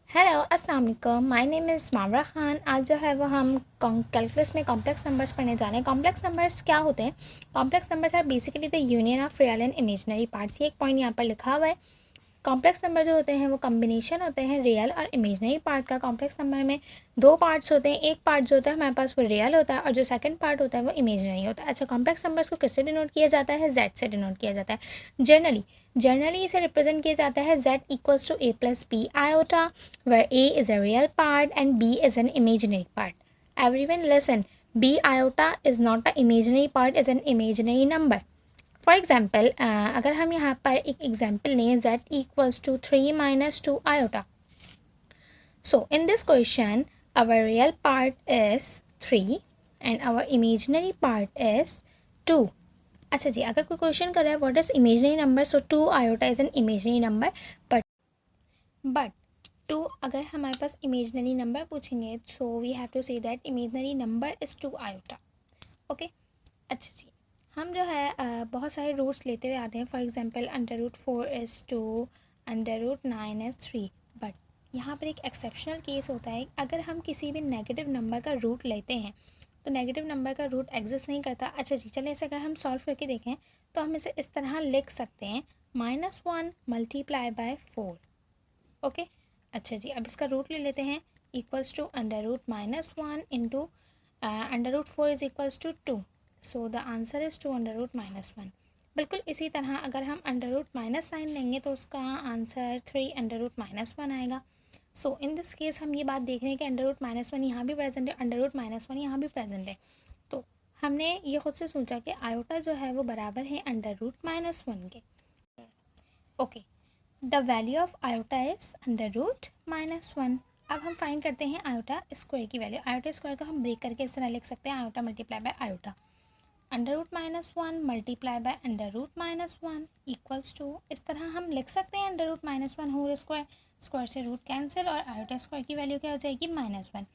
Hello अस्सलाम वालेकुम, my name is मावरा Khan. आज जो है वो हम कैलकुलस में कॉम्प्लेक्स नंबर्स पढ़ने जा रहे हैं। कॉम्प्लेक्स नंबर्स क्या होते हैं? Complex numbers are basically the union of real and imaginary parts. ये एक पॉइंट यहाँ पर लिखा हुआ है। कॉम्प्लेक्स नंबर जो होते हैं वो कम्बिनेशन होते हैं रियल और इमेजिनरी पार्ट का। कॉम्प्लेक्स नंबर में दो पार्ट्स होते हैं। एक पार्ट जो होता है हमारे पास वो रियल होता है और जो सेकंड पार्ट होता है वो इमेजिनरी होता है। अच्छा, कॉम्प्लेक्स नंबर्स को किससे डिनोट किया जाता है? जेड से डिनोट किया जाता है। जनरली इसे रिप्रेजेंट किया जाता है z equals to a plus B iota, where a is a real part and b is an imaginary part. Everyone listen, b iota is not an imaginary part, is an imaginary number. For example अगर हम यहाँ पर एक example लें z equals to 3 minus 2 iota. So in this question our real part is 3 and our imaginary part is 2. अच्छा जी, अगर कोई question कर रहा है what is imaginary number, so 2 iota is an imaginary number. But 2 अगर हमारे पास इमेजिनरी नंबर पूछेंगे so we have to say that imaginary number is 2 iota. Okay. अच्छा जी, हम जो है बहुत सारे रूट्स लेते हुए आते हैं. For example √4 is 2, √9 is 3. But यहाँ पर एक एक्सेप्शनल केस होता है. अगर हम किसी भी नेगेटिव नंबर का रूट लेते हैं तो नेगेटिव नंबर का रूट एग्जिस्ट नहीं करता. अच्छा जी, चलिए इसे अगर हम सॉल्व करके देखें तो हम इसे इस तरह लिख सकते हैं -1 मल्टीप्लाई बाय 4. ओके. अच्छा जी, अब इसका रूट ले लेते हैं. Equals to √-1 into √4 is equals to 2. So the answer is 2 √-1. बिल्कुल इसी तरह अगर हम √-9 लेंगे तो उसका आंसर 3 √-1 आएगा. सो इन दिस केस हम ये बात देख रहे हैं कि √-1 यहाँ भी प्रेजेंट है, √-1 यहाँ भी प्रेजेंट है. तो हमने ये खुद से सोचा कि आयोटा जो है वो बराबर है √-1 के. Okay. The value of iota is √-1. अब हम फाइंड करते हैं आयोटा स्क्वायर की वैल्यू. आयोटा स्क्वायर को हम ब्रेक करके इस तरह लिख सकते हैं iota multiply by iota. √-1 multiply by √-1 equals to, इस तरह हम लिख सकते हैं √-1 होल स्क्वायर. स्क्वायर से रूट कैंसिल और आयोटा स्क्वायर की वैल्यू क्या हो जाएगी? -1.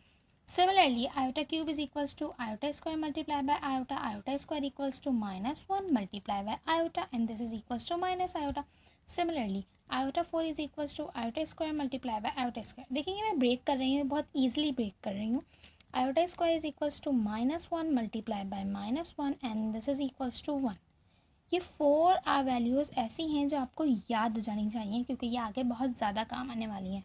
Similarly, iota cube is equals to iota square multiplied by iota. Iota square equals to -1 multiplied by iota, and this is equals to minus iota. Similarly, iota 4 is equals to iota square multiplied by iota square. देखेंगे मैं break कर रही हूँ, बहुत easily break कर रही हूँ. Iota square is equals to -1 multiplied by -1, and this is equals to 1. ये 4 वैल्यूज़ ऐसी हैं जो आपको याद हो जानी चाहिए क्योंकि ये आगे बहुत ज़्यादा काम आने वाली हैं.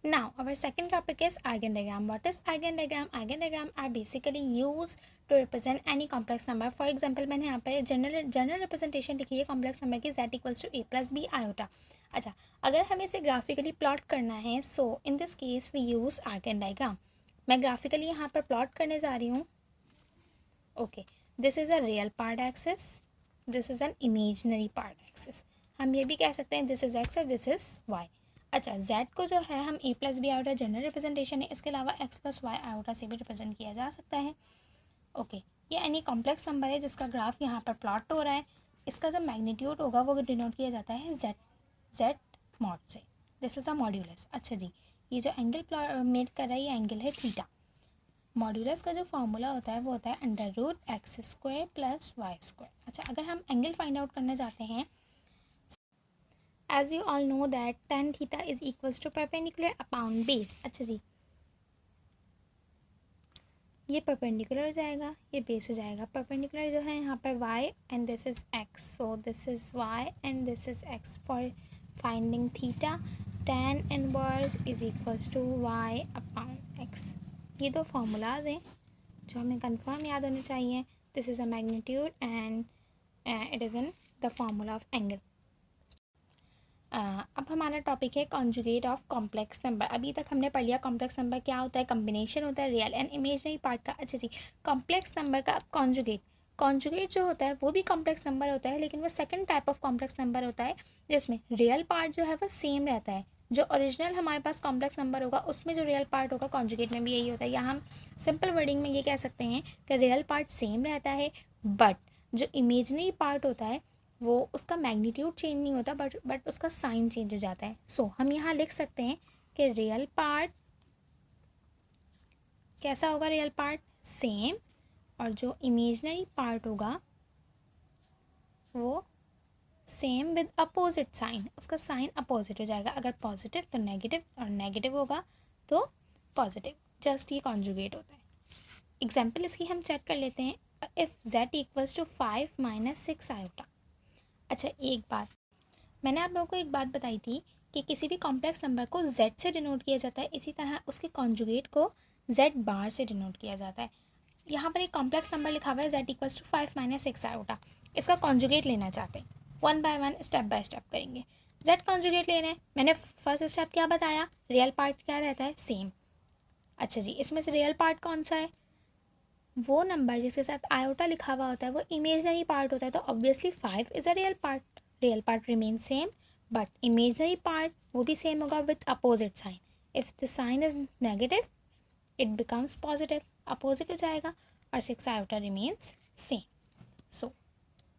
Now our second topic is eigendiagram. What is eigendiagram? Eigendiagram are basically used to represent any complex number. For example, मैंने यहाँ पर जनरल रिप्रेजेंटेशन लिखी है कॉम्प्लेक्स नंबर की z equals to a plus B iota. अच्छा, अगर हमें इसे ग्राफिकली प्लॉट करना है so in this case we use eigendiagram. मैं ग्राफिकली यहाँ पर प्लॉट करने जा रही हूँ. Okay, this is a real part axis, this is an imaginary part axis. हम ये भी कह सकते हैं दिस इज़ x और दिस इज़ y. अच्छा, z को जो है हम a plus B iota general representation है, इसके अलावा x प्लस वाई आयोटा से भी रिप्रेजेंट किया जा सकता है. ओके. ये एनी कॉम्प्लेक्स नंबर है जिसका ग्राफ यहाँ पर प्लॉट हो रहा है. इसका जो मैग्नीट्यूड होगा वो डिनोट किया जाता है z मॉड से. This is a modulus. अच्छा जी, ये जो एंगल मेड कर रहा है ये एंगल है थीटा. मॉड्यूलस का जो फॉर्मूला होता है वो होता है √x² प्लस y². अच्छा, अगर हम एंगल फाइंड आउट करना चाहते हैं, as you all know that tan theta is equals to perpendicular upon base. अच्छा जी, ये परपेंडिकुलर हो जाएगा, ये बेस हो जाएगा. परपेंडिकुलर जो है यहाँ पर y and this is x, so this is y and this is x. For finding theta tan inverse is equals to y upon x. ये दो फार्मूलाज हैं जो हमें कंफर्म याद होने चाहिए. This is a magnitude and it is in the formula of angle. अब हमारा टॉपिक है कॉन्जुगेट ऑफ कॉम्प्लेक्स नंबर. अभी तक हमने पढ़ लिया कॉम्प्लेक्स नंबर क्या होता है, कम्बिनेशन होता है रियल एंड इमेजनरी पार्ट का. अच्छा जी, कॉम्प्लेक्स नंबर का अब कॉन्जुगेट जो होता है वो भी कॉम्प्लेक्स नंबर होता है, लेकिन वो second type of complex number होता है जिसमें रियल पार्ट जो है वो सेम रहता है. जो ओरिजिनल हमारे पास कॉम्प्लेक्स नंबर होगा उसमें जो रियल पार्ट होगा कॉन्जुगेट में भी यही होता है. या हम सिंपल वर्डिंग में ये कह सकते हैं कि रियल पार्ट सेम रहता है बट जो इमेजनरी पार्ट होता है वो उसका मैग्नीट्यूड चेंज नहीं होता बट उसका साइन चेंज हो जाता है. सो हम यहाँ लिख सकते हैं कि रियल पार्ट कैसा होगा, रियल पार्ट सेम, और जो इमेजनरी पार्ट होगा वो सेम विद अपोजिट साइन, उसका साइन अपोजिट हो जाएगा, अगर पॉजिटिव तो नेगेटिव और नेगेटिव होगा तो पॉजिटिव, जस्ट ये कॉन्जुगेट होता है। एग्जाम्पल इसकी हम चेक कर लेते हैं, if z equals to 5 - 6 iota. अच्छा एक बात, मैंने आप लोगों को एक बात बताई थी कि किसी भी कॉम्प्लेक्स नंबर को z से डिनोट किया जाता है, इसी तरह उसके कॉन्जुगेट को z बार से डिनोट किया जाता है। यहाँ पर एक कॉम्प्लेक्स नंबर लिखा हुआ है z इक्वल्स टू 5 - 6 आयोटा, इसका कॉन्जुगेट लेना चाहते हैं, one by one step by step करेंगे। z कॉन्जुगेट लेना है, मैंने फर्स्ट स्टेप क्या बताया, रियल पार्ट क्या रहता है, सेम। अच्छा जी, इसमें से रियल पार्ट कौन सा है, वो नंबर जिसके साथ आयोटा लिखा हुआ होता है वो इमेजनरी पार्ट होता है, तो obviously 5 is a real part remain same, but imaginary part वो भी सेम होगा with opposite sign. If the sign is negative it becomes positive, opposite हो जाएगा, और 6 आयोटा रिमेन्स सेम। सो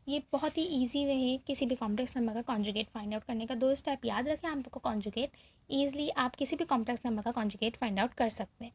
ये बहुत ही ईजी वे है किसी भी कॉम्प्लेक्स नंबर का कॉन्जुगेट फाइंड आउट करने का। 2 स्टेप याद रखें आप लोग को, कॉन्जुगेट ईजिली आप किसी भी कॉम्प्लेक्स नंबर का कॉन्जुगेट फाइंड आउट कर सकते हैं।